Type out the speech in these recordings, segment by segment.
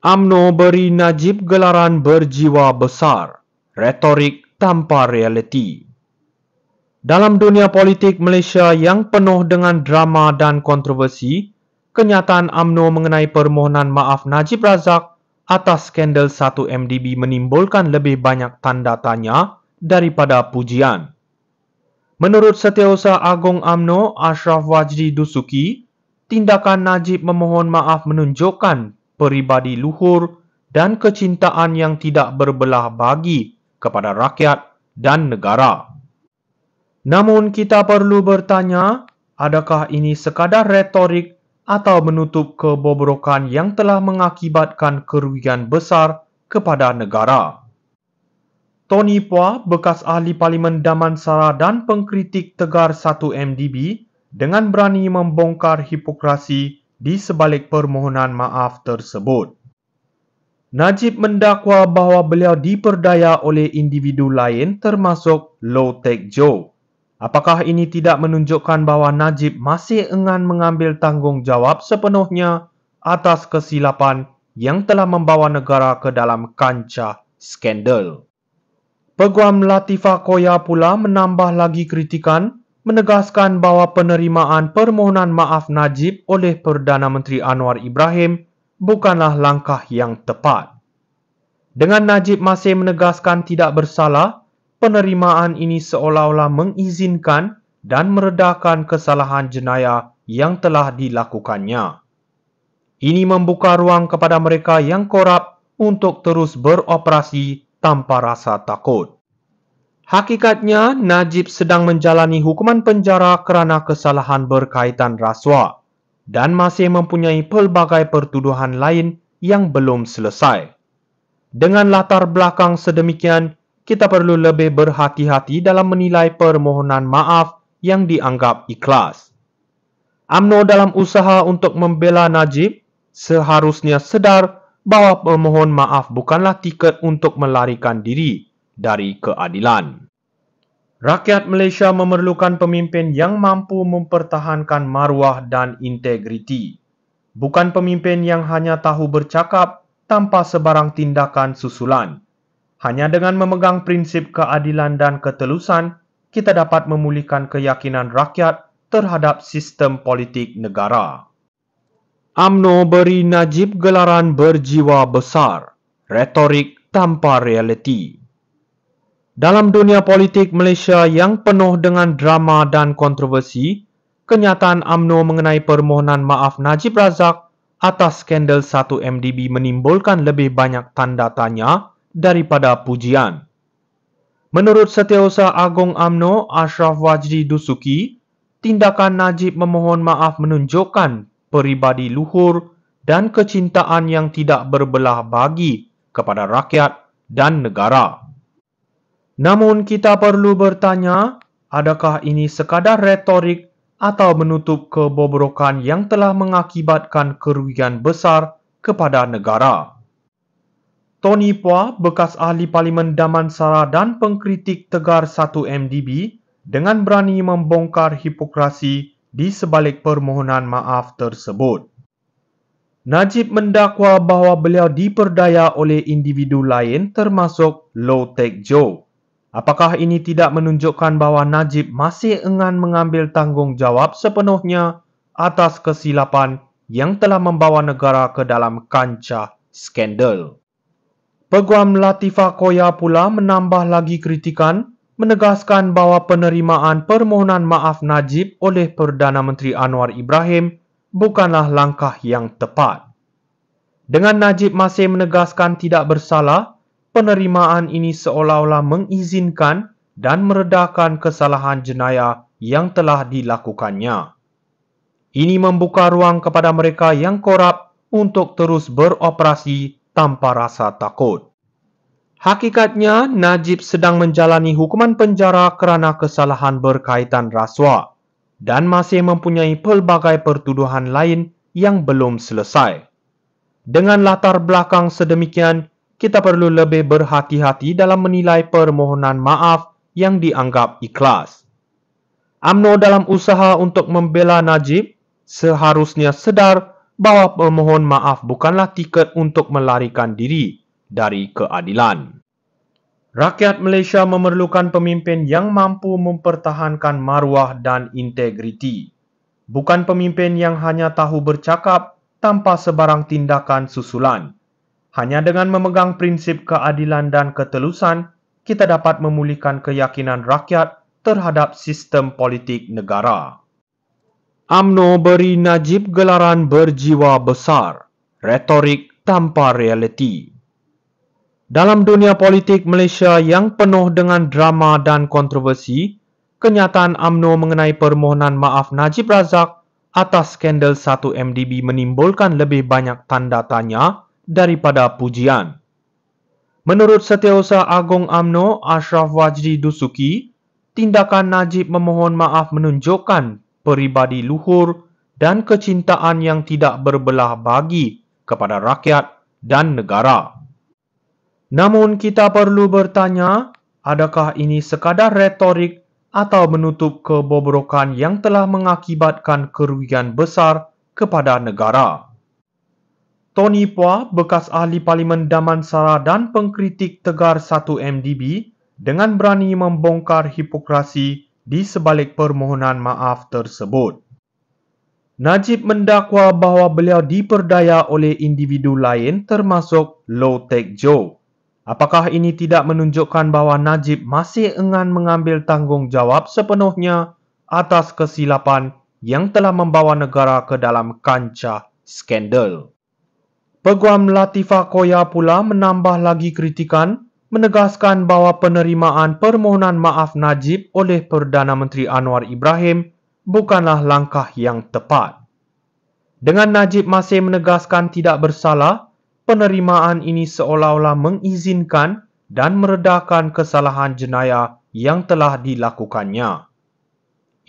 UMNO beri Najib gelaran berjiwa besar, retorik tanpa realiti. Dalam dunia politik Malaysia yang penuh dengan drama dan kontroversi, kenyataan UMNO mengenai permohonan maaf Najib Razak atas skandal 1MDB menimbulkan lebih banyak tanda tanya daripada pujian. Menurut Setiausaha Agung UMNO Ashraf Wajdi Dusuki, tindakan Najib memohon maaf menunjukkan peribadi luhur dan kecintaan yang tidak berbelah bagi kepada rakyat dan negara. Namun kita perlu bertanya, adakah ini sekadar retorik atau menutup kebobrokan yang telah mengakibatkan kerugian besar kepada negara? Tony Phua, bekas ahli Parlimen Damansara dan pengkritik tegar 1MDB, dengan berani membongkar hipokrasi di sebalik permohonan maaf tersebut. Najib mendakwa bahawa beliau diperdaya oleh individu lain termasuk Low Taek Joe. Apakah ini tidak menunjukkan bahawa Najib masih enggan mengambil tanggungjawab sepenuhnya atas kesilapan yang telah membawa negara ke dalam kancah skandal? Peguam Latifah Koya pula menambah lagi kritikan, menegaskan bahawa penerimaan permohonan maaf Najib oleh Perdana Menteri Anwar Ibrahim bukanlah langkah yang tepat. Dengan Najib masih menegaskan tidak bersalah, penerimaan ini seolah-olah mengizinkan dan meredakan kesalahan jenayah yang telah dilakukannya. Ini membuka ruang kepada mereka yang korup untuk terus beroperasi tanpa rasa takut. Hakikatnya, Najib sedang menjalani hukuman penjara kerana kesalahan berkaitan rasuah dan masih mempunyai pelbagai pertuduhan lain yang belum selesai. Dengan latar belakang sedemikian, kita perlu lebih berhati-hati dalam menilai permohonan maaf yang dianggap ikhlas. UMNO dalam usaha untuk membela Najib seharusnya sedar bahawa pemohon maaf bukanlah tiket untuk melarikan diri dari keadilan. Rakyat Malaysia memerlukan pemimpin yang mampu mempertahankan maruah dan integriti, bukan pemimpin yang hanya tahu bercakap tanpa sebarang tindakan susulan. Hanya dengan memegang prinsip keadilan dan ketelusan, kita dapat memulihkan keyakinan rakyat terhadap sistem politik negara. UMNO beri Najib gelaran berjiwa besar, retorik tanpa realiti. Dalam dunia politik Malaysia yang penuh dengan drama dan kontroversi, kenyataan UMNO mengenai permohonan maaf Najib Razak atas skandal 1MDB menimbulkan lebih banyak tanda tanya daripada pujian. Menurut Setiausaha Agung UMNO Ashraf Wajdi Dusuki, tindakan Najib memohon maaf menunjukkan peribadi luhur dan kecintaan yang tidak berbelah bagi kepada rakyat dan negara. Namun kita perlu bertanya, adakah ini sekadar retorik atau menutup kebobrokan yang telah mengakibatkan kerugian besar kepada negara? Tony Phua, bekas ahli Parlimen Damansara dan pengkritik tegar 1MDB, dengan berani membongkar hipokrasi di sebalik permohonan maaf tersebut. Najib mendakwa bahawa beliau diperdaya oleh individu lain termasuk Low Taek Joe. Apakah ini tidak menunjukkan bahawa Najib masih enggan mengambil tanggungjawab sepenuhnya atas kesilapan yang telah membawa negara ke dalam kancah skandal? Peguam Latifah Koya pula menambah lagi kritikan, menegaskan bahawa penerimaan permohonan maaf Najib oleh Perdana Menteri Anwar Ibrahim bukanlah langkah yang tepat. Dengan Najib masih menegaskan tidak bersalah, penerimaan ini seolah-olah mengizinkan dan meredakan kesalahan jenayah yang telah dilakukannya. Ini membuka ruang kepada mereka yang korup untuk terus beroperasi tanpa rasa takut. Hakikatnya, Najib sedang menjalani hukuman penjara kerana kesalahan berkaitan rasuah dan masih mempunyai pelbagai pertuduhan lain yang belum selesai. Dengan latar belakang sedemikian, kita perlu lebih berhati-hati dalam menilai permohonan maaf yang dianggap ikhlas. UMNO dalam usaha untuk membela Najib seharusnya sedar bahwa pemohon maaf bukanlah tiket untuk melarikan diri dari keadilan. Rakyat Malaysia memerlukan pemimpin yang mampu mempertahankan maruah dan integriti, bukan pemimpin yang hanya tahu bercakap tanpa sebarang tindakan susulan. Hanya dengan memegang prinsip keadilan dan ketelusan, kita dapat memulihkan keyakinan rakyat terhadap sistem politik negara. UMNO beri Najib gelaran berjiwa besar, retorik tanpa realiti. Dalam dunia politik Malaysia yang penuh dengan drama dan kontroversi, kenyataan UMNO mengenai permohonan maaf Najib Razak atas skandal 1MDB menimbulkan lebih banyak tanda tanya daripada pujian. Menurut Setiausaha Agung UMNO Ashraf Wajdi Dusuki, tindakan Najib memohon maaf menunjukkan peribadi luhur dan kecintaan yang tidak berbelah bagi kepada rakyat dan negara. Namun kita perlu bertanya, adakah ini sekadar retorik atau menutup kebobrokan yang telah mengakibatkan kerugian besar kepada negara? Tony Phua, bekas ahli Parlimen Damansara dan pengkritik tegar 1MDB, dengan berani membongkar hipokrasi di sebalik permohonan maaf tersebut. Najib mendakwa bahawa beliau diperdaya oleh individu lain termasuk Low Taek Joe. Apakah ini tidak menunjukkan bahawa Najib masih enggan mengambil tanggungjawab sepenuhnya atas kesilapan yang telah membawa negara ke dalam kancah skandal? Peguam Latifah Koya pula menambah lagi kritikan, menegaskan bahawa penerimaan permohonan maaf Najib oleh Perdana Menteri Anwar Ibrahim bukanlah langkah yang tepat. Dengan Najib masih menegaskan tidak bersalah, penerimaan ini seolah-olah mengizinkan dan meredakan kesalahan jenayah yang telah dilakukannya.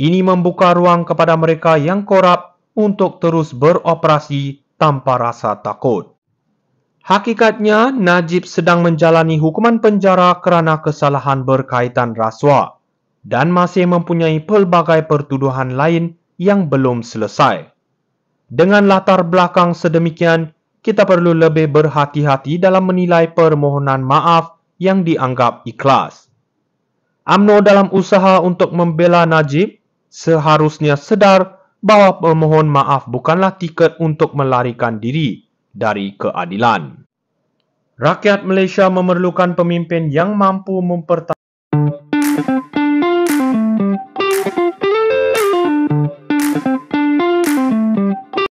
Ini membuka ruang kepada mereka yang korup untuk terus beroperasi tanpa rasa takut. Hakikatnya, Najib sedang menjalani hukuman penjara kerana kesalahan berkaitan rasuah dan masih mempunyai pelbagai pertuduhan lain yang belum selesai. Dengan latar belakang sedemikian, kita perlu lebih berhati-hati dalam menilai permohonan maaf yang dianggap ikhlas. UMNO dalam usaha untuk membela Najib seharusnya sedar bahawa pemohon maaf bukanlah tiket untuk melarikan diri dari keadilan. Rakyat Malaysia memerlukan pemimpin yang mampu mempertahankan